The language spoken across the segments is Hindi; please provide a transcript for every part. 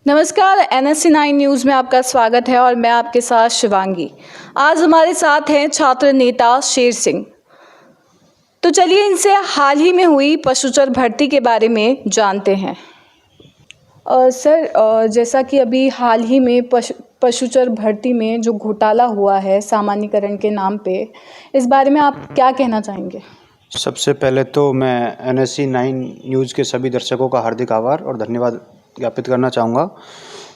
नमस्कार, NSC9 न्यूज़ में आपका स्वागत है और मैं आपके साथ शिवांगी। आज हमारे साथ हैं छात्र नेता शेर सिंह। तो चलिए इनसे हाल ही में हुई पशुचर भर्ती के बारे में जानते हैं। सर, जैसा कि अभी हाल ही में पशुचर भर्ती में जो घोटाला हुआ है सामान्यीकरण के नाम पे, इस बारे में आप क्या कहना चाहेंगे? सबसे पहले तो मैं NSC9 न्यूज़ के सभी दर्शकों का हार्दिक आभार और धन्यवाद ज्ञापित करना चाहूँगा।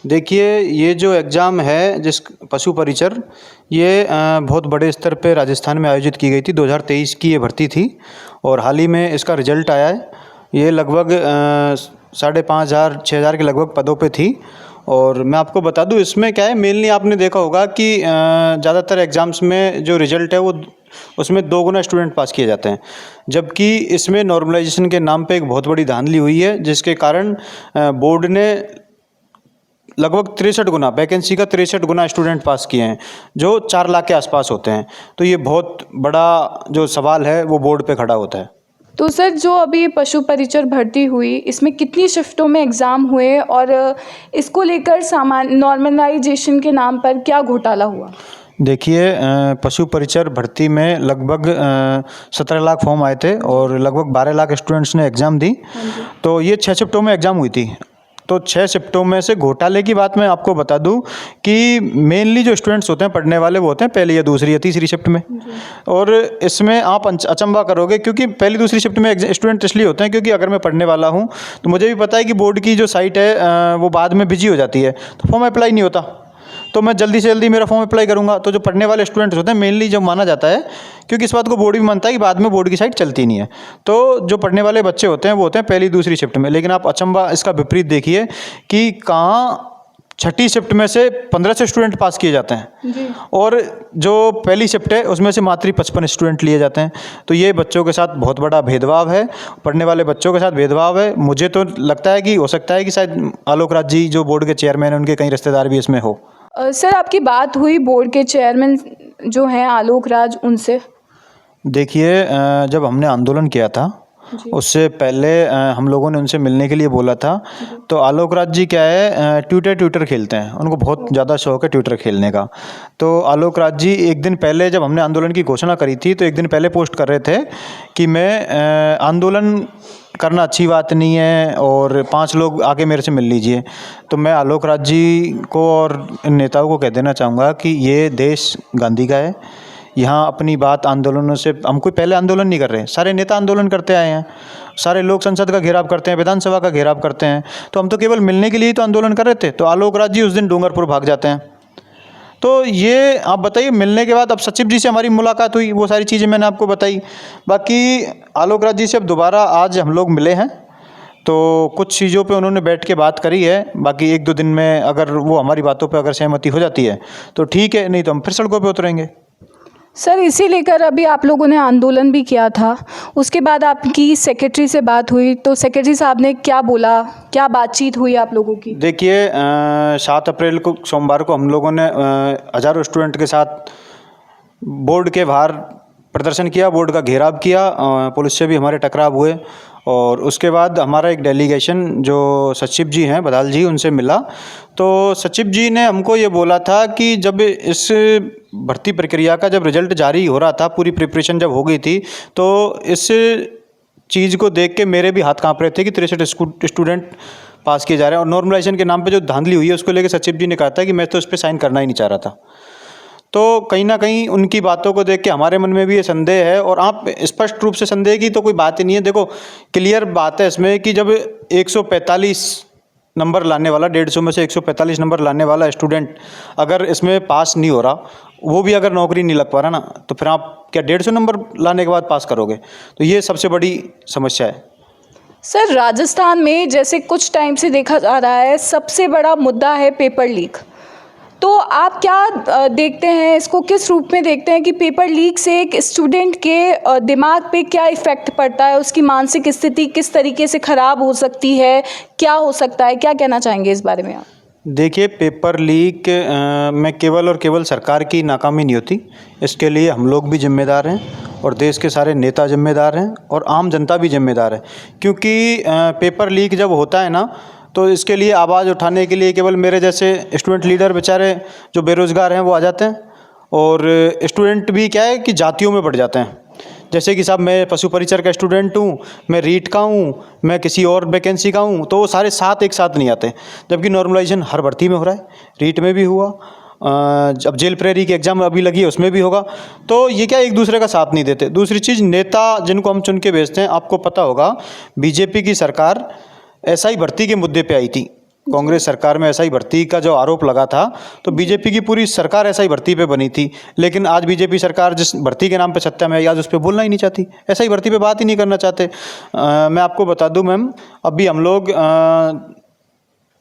देखिए, ये जो एग्ज़ाम है जिस पशु परिचर, ये बहुत बड़े स्तर पे राजस्थान में आयोजित की गई थी। 2023 की ये भर्ती थी और हाल ही में इसका रिजल्ट आया है। ये लगभग 5,500 6,000 के लगभग पदों पे थी। और मैं आपको बता दूं, इसमें क्या है, मेनली आपने देखा होगा कि ज़्यादातर एग्ज़ाम्स में जो रिज़ल्ट है वो उसमें 2 गुना स्टूडेंट पास किए जाते हैं, जबकि इसमें नॉर्मलाइजेशन के नाम पे एक बहुत बड़ी धांधली हुई है, जिसके कारण बोर्ड ने लगभग 63 गुना वैकेंसी का 63 गुना स्टूडेंट पास किए हैं, जो 4 लाख के आसपास होते हैं। तो ये बहुत बड़ा जो सवाल है वो बोर्ड पे खड़ा होता है। तो सर, जो अभी पशु परिचर भर्ती हुई, इसमें कितनी शिफ्टों में एग्ज़ाम हुए और इसको लेकर नॉर्मलाइजेशन के नाम पर क्या घोटाला हुआ? देखिए, पशु परिचर भर्ती में लगभग 17 लाख फॉर्म आए थे और लगभग 12 लाख स्टूडेंट्स ने एग्ज़ाम दी। तो ये 6 शिफ्टों में एग्ज़ाम हुई थी। तो 6 शिफ्टों में से घोटाले की बात मैं आपको बता दूं कि मेनली जो स्टूडेंट्स होते हैं पढ़ने वाले, वो होते हैं पहली या दूसरी या तीसरी शिफ्ट में। और इसमें आप अचंभा करोगे, क्योंकि पहली दूसरी शिफ्ट में स्टूडेंट इसलिए होते हैं क्योंकि अगर मैं पढ़ने वाला हूं तो मुझे भी पता है कि बोर्ड की जो साइट है वो बाद में बिजी हो जाती है, तो फॉर्म अप्लाई नहीं होता। तो मैं जल्दी से जल्दी मेरा फॉर्म अप्लाई करूंगा। तो जो पढ़ने वाले स्टूडेंट्स होते हैं मेनली जो माना जाता है, क्योंकि इस बात को बोर्ड भी मानता है कि बाद में बोर्ड की साइट चलती नहीं है, तो जो पढ़ने वाले बच्चे होते हैं वो होते हैं पहली दूसरी शिफ्ट में। लेकिन आप अचंभा इसका विपरीत देखिए कि कहाँ छठी शिफ्ट में से 15 से स्टूडेंट पास किए जाते हैं जी। और जो पहली शिफ्ट है उसमें से मात्र 55 स्टूडेंट लिए जाते हैं। तो ये बच्चों के साथ बहुत बड़ा भेदभाव है, पढ़ने वाले बच्चों के साथ भेदभाव है। मुझे तो लगता है कि हो सकता है कि शायद आलोक राज जी जो बोर्ड के चेयरमैन हैं, उनके कई रिश्तेदार भी इसमें हो। सर, आपकी बात हुई बोर्ड के चेयरमैन जो हैं आलोक राज, उनसे? देखिए, जब हमने आंदोलन किया था उससे पहले हम लोगों ने उनसे मिलने के लिए बोला था। तो आलोक राज जी क्या है, ट्विटर खेलते हैं, उनको बहुत ज़्यादा शौक है ट्विटर खेलने का। तो आलोक राज जी एक दिन पहले, जब हमने आंदोलन की घोषणा करी थी, तो एक दिन पहले पोस्ट कर रहे थे कि मैं आंदोलन करना अच्छी बात नहीं है और 5 लोग आके मेरे से मिल लीजिए। तो मैं आलोक राज जी को और इन नेताओं को कह देना चाहूँगा कि ये देश गांधी का है। यहाँ अपनी बात आंदोलनों से, हम कोई पहले आंदोलन नहीं कर रहे हैं, सारे नेता आंदोलन करते आए हैं, सारे लोग संसद का घेराव करते हैं, विधानसभा का घेराव करते हैं। तो हम तो केवल मिलने के लिए ही तो आंदोलन कर रहे थे। तो आलोक राज जी उस दिन डूंगरपुर भाग जाते हैं। तो ये आप बताइए, मिलने के बाद अब सचिव जी से हमारी मुलाकात हुई, वो सारी चीज़ें मैंने आपको बताई। बाकी आलोक राज जी से अब दोबारा आज हम लोग मिले हैं, तो कुछ चीज़ों पे उन्होंने बैठ के बात करी है। बाकी 1-2 दिन में अगर वो हमारी बातों पे अगर सहमति हो जाती है तो ठीक है, नहीं तो हम फिर सड़कों पे उतरेंगे। सर, इसी लेकर अभी आप लोगों ने आंदोलन भी किया था, उसके बाद आपकी सेक्रेटरी से बात हुई, तो सेक्रेटरी साहब ने क्या बोला, क्या बातचीत हुई आप लोगों की? देखिए, 7 अप्रैल को सोमवार को हम लोगों ने हज़ारों स्टूडेंट के साथ बोर्ड के बाहर प्रदर्शन किया, बोर्ड का घेराव किया, पुलिस से भी हमारे टकराव हुए। और उसके बाद हमारा एक डेलीगेशन जो सचिव जी हैं बदाल जी, उनसे मिला। तो सचिव जी ने हमको ये बोला था कि जब इस भर्ती प्रक्रिया का जब रिजल्ट जारी हो रहा था, पूरी प्रिपरेशन जब हो गई थी, तो इस चीज़ को देख के मेरे भी हाथ काँप रहे थे कि 63 स्टूडेंट पास किए जा रहे हैं। और नॉर्मलाइजेशन के नाम पे जो धांधली हुई है उसको लेकर सचिव जी ने कहा था कि मैं तो इस पर साइन करना ही नहीं चाह रहा था। तो कहीं ना कहीं उनकी बातों को देख के हमारे मन में भी ये संदेह है। और आप स्पष्ट रूप से संदेह की तो कोई बात ही नहीं है। देखो, क्लियर बात है इसमें कि जब 145 नंबर लाने वाला, 150 में से 145 नंबर लाने वाला स्टूडेंट अगर इसमें पास नहीं हो रहा, वो भी अगर नौकरी नहीं लग पा रहा ना, तो फिर आप क्या 150 नंबर लाने के बाद पास करोगे? तो ये सबसे बड़ी समस्या है। सर, राजस्थान में जैसे कुछ टाइम से देखा जा रहा है, सबसे बड़ा मुद्दा है पेपर लीक। तो आप क्या देखते हैं, इसको किस रूप में देखते हैं कि पेपर लीक से एक स्टूडेंट के दिमाग पे क्या इफ़ेक्ट पड़ता है, उसकी मानसिक स्थिति किस तरीके से ख़राब हो सकती है, क्या हो सकता है, क्या कहना चाहेंगे इस बारे में आप? देखिए, पेपर लीक में केवल और केवल सरकार की नाकामी नहीं होती, इसके लिए हम लोग भी जिम्मेदार हैं और देश के सारे नेता जिम्मेदार हैं और आम जनता भी जिम्मेदार है। क्योंकि पेपर लीक जब होता है ना, तो इसके लिए आवाज़ उठाने के लिए केवल मेरे जैसे स्टूडेंट लीडर बेचारे जो बेरोज़गार हैं वो आ जाते हैं, और स्टूडेंट भी क्या है कि जातियों में बढ़ जाते हैं। जैसे कि साहब मैं पशु परिचर का स्टूडेंट हूँ, मैं रीट का हूँ, मैं किसी और वैकेंसी का हूँ, तो वो सारे साथ एक साथ नहीं आते, जबकि नॉर्मलाइजेशन हर भर्ती में हो रहा है, रीट में भी हुआ, अब जेल प्रेरी की एग्ज़ाम अभी लगी है उसमें भी होगा। तो ये क्या एक दूसरे का साथ नहीं देते। दूसरी चीज़, नेता जिनको हम चुन के भेजते हैं, आपको पता होगा बीजेपी की सरकार एसआई भर्ती के मुद्दे पे आई थी, कांग्रेस सरकार में एसआई भर्ती का जो आरोप लगा था, तो बीजेपी की पूरी सरकार एसआई भर्ती पे बनी थी। लेकिन आज बीजेपी सरकार जिस भर्ती के नाम पे सत्ता में आई, आज उस पर बोलना ही नहीं चाहती, एसआई भर्ती पे बात ही नहीं करना चाहते। मैं आपको बता दूं मैम, अभी हम लोग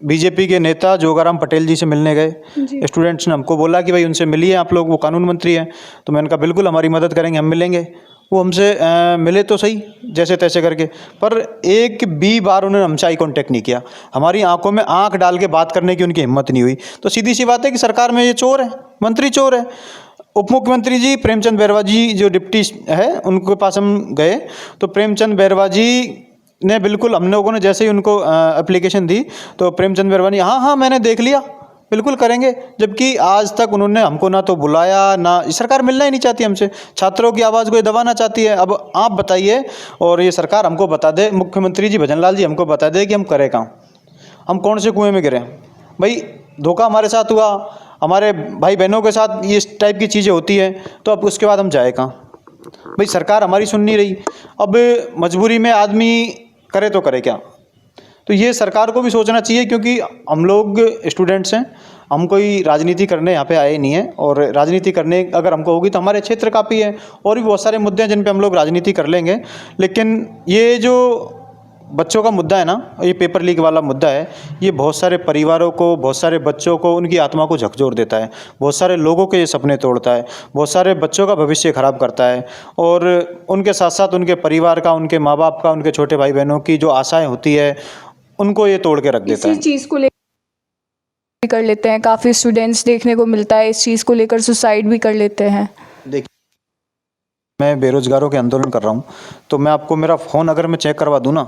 बीजेपी के नेता जोगाराम पटेल जी से मिलने गए, स्टूडेंट्स ने हमको बोला कि भाई उनसे मिलिए आप लोग, वो कानून मंत्री हैं। तो मैंने कहा बिल्कुल हमारी मदद करेंगे, हम मिलेंगे। वो हमसे मिले तो सही जैसे तैसे करके, पर एक भी बार उन्होंने हमसे आई कांटेक्ट नहीं किया, हमारी आंखों में आंख डाल के बात करने की उनकी हिम्मत नहीं हुई। तो सीधी सी बात है कि सरकार में ये चोर है, मंत्री चोर है। उप मुख्यमंत्री जी प्रेमचंद बैरवा जी जो डिप्टी है, उनके पास हम गए, तो प्रेमचंद बैरवा जी ने बिल्कुल, हम लोगों ने जैसे ही उनको एप्लीकेशन दी, तो प्रेमचंद बैरवा ने हाँ मैंने देख लिया, बिल्कुल करेंगे। जबकि आज तक उन्होंने हमको ना तो बुलाया, ना, सरकार मिलना ही नहीं चाहती हमसे, छात्रों की आवाज़ को दबाना चाहती है। अब आप बताइए, और ये सरकार हमको बता दे, मुख्यमंत्री जी भजनलाल जी हमको बता दे कि हम करें कहाँ, हम कौन से कुएं में गिरे। भाई धोखा हमारे साथ हुआ, हमारे भाई बहनों के साथ ये इस टाइप की चीज़ें होती हैं, तो अब उसके बाद हम जाए कहाँ। भाई सरकार हमारी सुन नहीं रही, अब मजबूरी में आदमी करे तो करे क्या। तो ये सरकार को भी सोचना चाहिए, क्योंकि हम लोग स्टूडेंट्स हैं, हम कोई राजनीति करने यहाँ पे आए नहीं हैं, और राजनीति करने अगर हमको होगी तो हमारे क्षेत्र काफ़ी है, और भी बहुत सारे मुद्दे हैं जिन पे हम लोग राजनीति कर लेंगे। लेकिन ये जो बच्चों का मुद्दा है ना, ये पेपर लीक वाला मुद्दा है, ये बहुत सारे परिवारों को, बहुत सारे बच्चों को, उनकी आत्मा को झकझोर देता है, बहुत सारे लोगों के ये सपने तोड़ता है, बहुत सारे बच्चों का भविष्य खराब करता है, और उनके साथ साथ उनके परिवार का, उनके माँ बाप का, उनके छोटे भाई बहनों की जो आशाएं होती है, उनको ये तोड़ के रख देता है। इसी चीज़ को लेकर कर लेते हैं, काफ़ी स्टूडेंट्स देखने को मिलता है इस चीज़ को लेकर सुसाइड भी कर लेते हैं। देखिए, मैं बेरोजगारों के आंदोलन कर रहा हूँ, तो मैं आपको मेरा फ़ोन अगर मैं चेक करवा दूँ ना,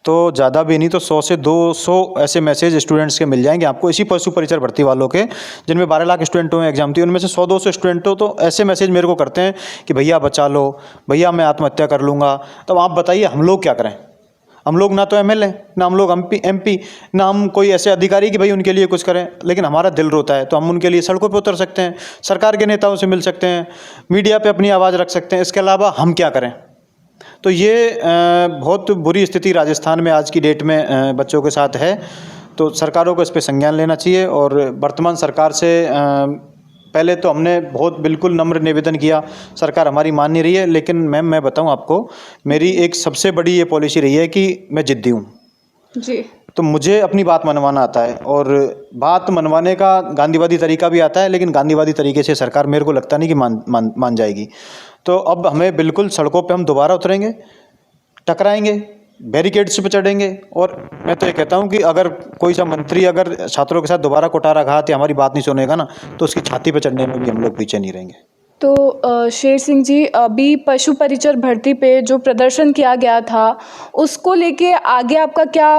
तो ज़्यादा भी नहीं तो 100 से 200 ऐसे मैसेज स्टूडेंट्स के मिल जाएंगे आपको, इसी पशु परिचर भर्ती वालों के, जिनमें 12 लाख स्टूडेंटों में एग्जाम थी, उनमें से 100-200 स्टूडेंटों तो ऐसे मैसेज मेरे को करते हैं कि भैया बचा लो, भैया मैं आत्महत्या कर लूँगा। तो आप बताइए हम लोग क्या करें। हम लोग ना तो एमएलए, ना हम लोग एमपी, ना हम कोई ऐसे अधिकारी कि भाई उनके लिए कुछ करें, लेकिन हमारा दिल रोता है तो हम उनके लिए सड़कों पे उतर सकते हैं, सरकार के नेताओं से मिल सकते हैं, मीडिया पे अपनी आवाज़ रख सकते हैं, इसके अलावा हम क्या करें। तो ये बहुत बुरी स्थिति राजस्थान में आज की डेट में बच्चों के साथ है। तो सरकारों को इस पर संज्ञान लेना चाहिए, और वर्तमान सरकार से पहले तो हमने बहुत बिल्कुल नम्र निवेदन किया, सरकार हमारी मान नहीं रही है। लेकिन मैम मैं बताऊं आपको, मेरी एक सबसे बड़ी ये पॉलिसी रही है कि मैं जिद्दी हूँ जी। तो मुझे अपनी बात मनवाना आता है, और बात मनवाने का गांधीवादी तरीका भी आता है, लेकिन गांधीवादी तरीके से सरकार मेरे को लगता नहीं कि मान जाएगी। तो अब हमें बिल्कुल सड़कों पे हम दोबारा उतरेंगे, टकराएंगे, बैरिकेड्स पे चढ़ेंगे, और मैं तो ये कहता हूँ कि अगर कोई सा मंत्री अगर छात्रों के साथ दोबारा कुठाराघात या हमारी बात नहीं सुनेगा ना, तो उसकी छाती पे चढ़ने में भी हम लोग पीछे नहीं रहेंगे। तो शेर सिंह जी, अभी पशु परिचर भर्ती पे जो प्रदर्शन किया गया था, उसको लेके आगे आपका क्या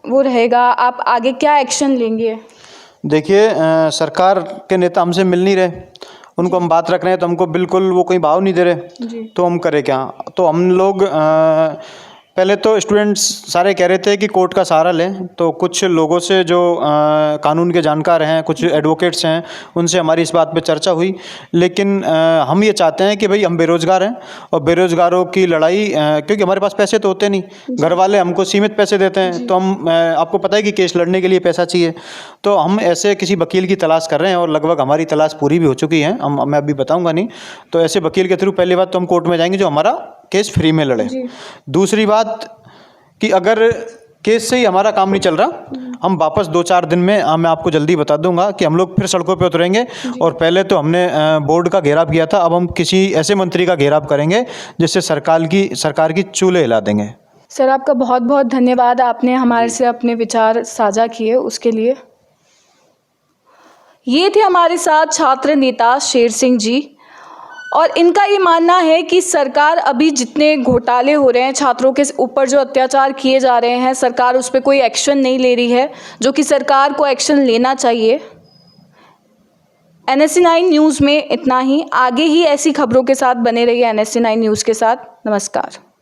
वो रहेगा, आप आगे क्या एक्शन लेंगे? देखिए, सरकार के नेता हमसे मिल नहीं रहे, उनको हम बात रख रहे हैं तो हमको बिल्कुल वो कोई भाव नहीं दे रहे, तो हम करें क्या। तो हम लोग पहले तो स्टूडेंट्स सारे कह रहे थे कि कोर्ट का सहारा लें, तो कुछ लोगों से जो कानून के जानकार हैं, कुछ एडवोकेट्स हैं, उनसे हमारी इस बात पे चर्चा हुई। लेकिन हम ये चाहते हैं कि भाई हम बेरोज़गार हैं, और बेरोज़गारों की लड़ाई, क्योंकि हमारे पास पैसे तो होते नहीं, घर वाले हमको सीमित पैसे देते हैं, तो हम आपको पता है कि केस लड़ने के लिए पैसा चाहिए, तो हम ऐसे किसी वकील की तलाश कर रहे हैं, और लगभग हमारी तलाश पूरी भी हो चुकी है, मैं अभी बताऊँगा नहीं। तो ऐसे वकील के थ्रू पहली बात तो हम कोर्ट में जाएंगे जो हमारा केस फ्री में लड़े। दूसरी बात कि अगर केस से ही हमारा काम नहीं चल रहा, हम वापस 2-4 दिन में, मैं आपको जल्दी बता दूंगा कि हम लोग फिर सड़कों पे उतरेंगे। और पहले तो हमने बोर्ड का घेराव किया था, अब हम किसी ऐसे मंत्री का घेराव करेंगे जिससे सरकार की चूल्हे हिला देंगे। सर, आपका बहुत बहुत धन्यवाद, आपने हमारे से अपने विचार साझा किए उसके लिए। ये थे हमारे साथ छात्र नेता शेर सिंह जी। और इनका ये मानना है कि सरकार अभी जितने घोटाले हो रहे हैं, छात्रों के ऊपर जो अत्याचार किए जा रहे हैं, सरकार उस पर कोई एक्शन नहीं ले रही है, जो कि सरकार को एक्शन लेना चाहिए। NSC9 न्यूज़ में इतना ही। आगे ही ऐसी खबरों के साथ बने रहिए NSC9 न्यूज़ के साथ। नमस्कार।